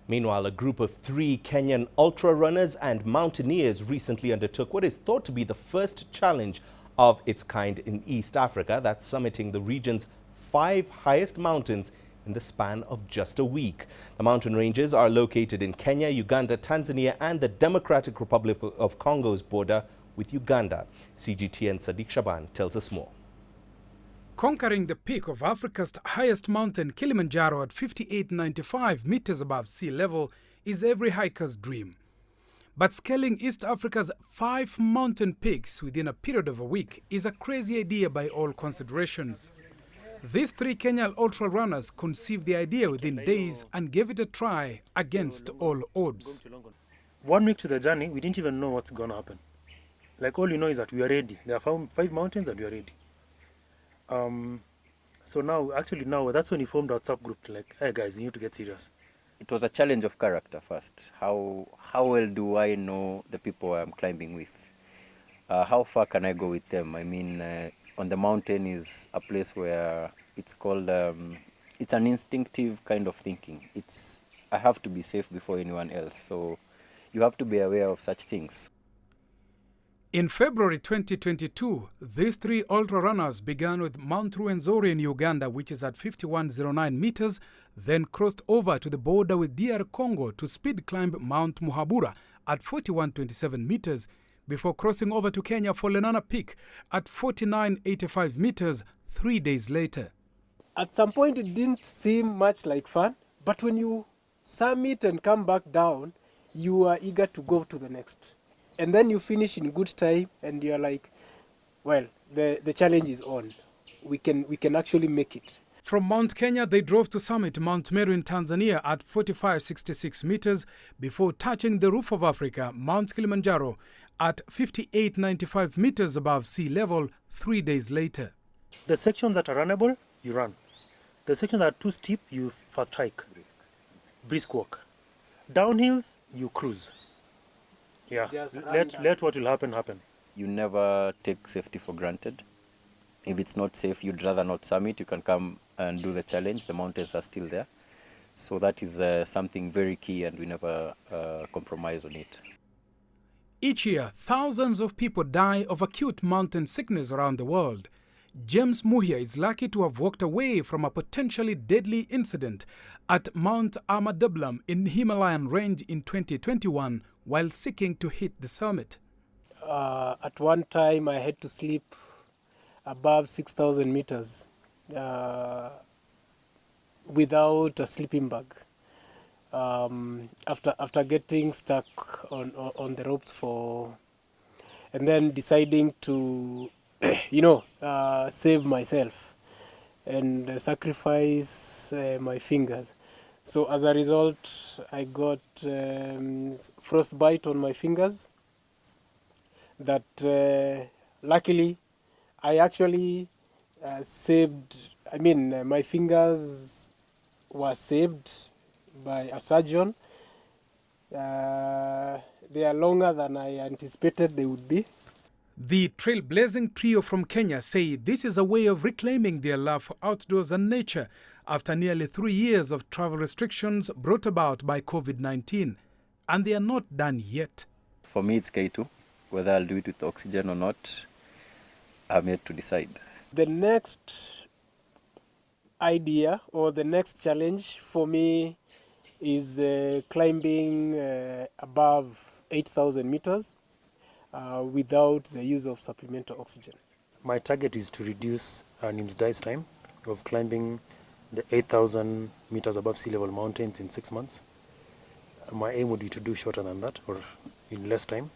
Meanwhile, a group of 3 Kenyan ultra runners and mountaineers recently undertook what is thought to be the first challenge of its kind in East Africa, that's summiting the region's 5 highest mountains in the span of just a week. The mountain ranges are located in Kenya, Uganda, Tanzania and the Democratic Republic of Congo's border with Uganda. CGTN Sadiq Shaban tells us more. Conquering the peak of Africa's highest mountain, Kilimanjaro, at 5895 meters above sea level is every hiker's dream. But scaling East Africa's 5 mountain peaks within a period of a week is a crazy idea by all considerations. These 3 Kenyan ultra runners conceived the idea within days and gave it a try against all odds. 1 week to the journey, we didn't even know what's going to happen. Like, all you know is that we are ready. There are 5 mountains and we are ready. So now, that's when he formed our WhatsApp group, like, hey guys, we need to get serious. It was a challenge of character first. How well do I know the people I'm climbing with? How far can I go with them? I mean, on the mountain is a place where it's called, it's an instinctive kind of thinking. I have to be safe before anyone else. So you have to be aware of such things. In February 2022, these 3 ultra runners began with Mount Rwenzori in Uganda, which is at 5109 meters, then crossed over to the border with DR Congo to speed climb Mount Muhabura at 4127 meters, before crossing over to Kenya for Lenana Peak at 4985 meters 3 days later. At some point it didn't seem much like fun, but when you summit and come back down, you are eager to go to the next. And then you finish in good time and you're like, well, the challenge is on. We can actually make it. From Mount Kenya, they drove to summit Mount Meru in Tanzania at 4566 meters before touching the roof of Africa, Mount Kilimanjaro, at 5895 meters above sea level 3 days later. The sections that are runnable, you run. The sections that are too steep, you fast hike. Brisk walk. Downhills, you cruise. Yeah, let what will happen, happen. You never take safety for granted. If it's not safe, you'd rather not summit. You can come and do the challenge. The mountains are still there. So that is something very key, and we never compromise on it. Each year, thousands of people die of acute mountain sickness around the world. James Muhia is lucky to have walked away from a potentially deadly incident at Mount Amadablam in Himalayan range in 2021 while seeking to hit the summit. At one time, I had to sleep above 6,000 meters without a sleeping bag. After getting stuck on the ropes and then deciding to save myself and sacrifice my fingers. So as a result, I got frostbite on my fingers that luckily I actually my fingers were saved by a surgeon. They are longer than I anticipated they would be. The trailblazing trio from Kenya say this is a way of reclaiming their love for outdoors and nature after nearly 3 years of travel restrictions brought about by COVID-19. And they are not done yet. For me, it's K2. Whether I'll do it with oxygen or not, I'm yet to decide. The next idea or the next challenge for me is climbing above 8,000 meters without the use of supplemental oxygen. My target is to reduce Nim's dice time of climbing the 8,000 meters above sea level mountains in 6 months. My aim would be to do shorter than that or in less time.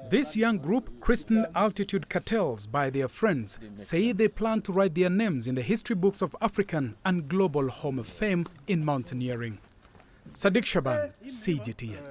This young group, christened Altitude Cartels by their friends, say they plan to write their names in the history books of African and global Hall of Fame in mountaineering. Sadiq Shaban, CGTN.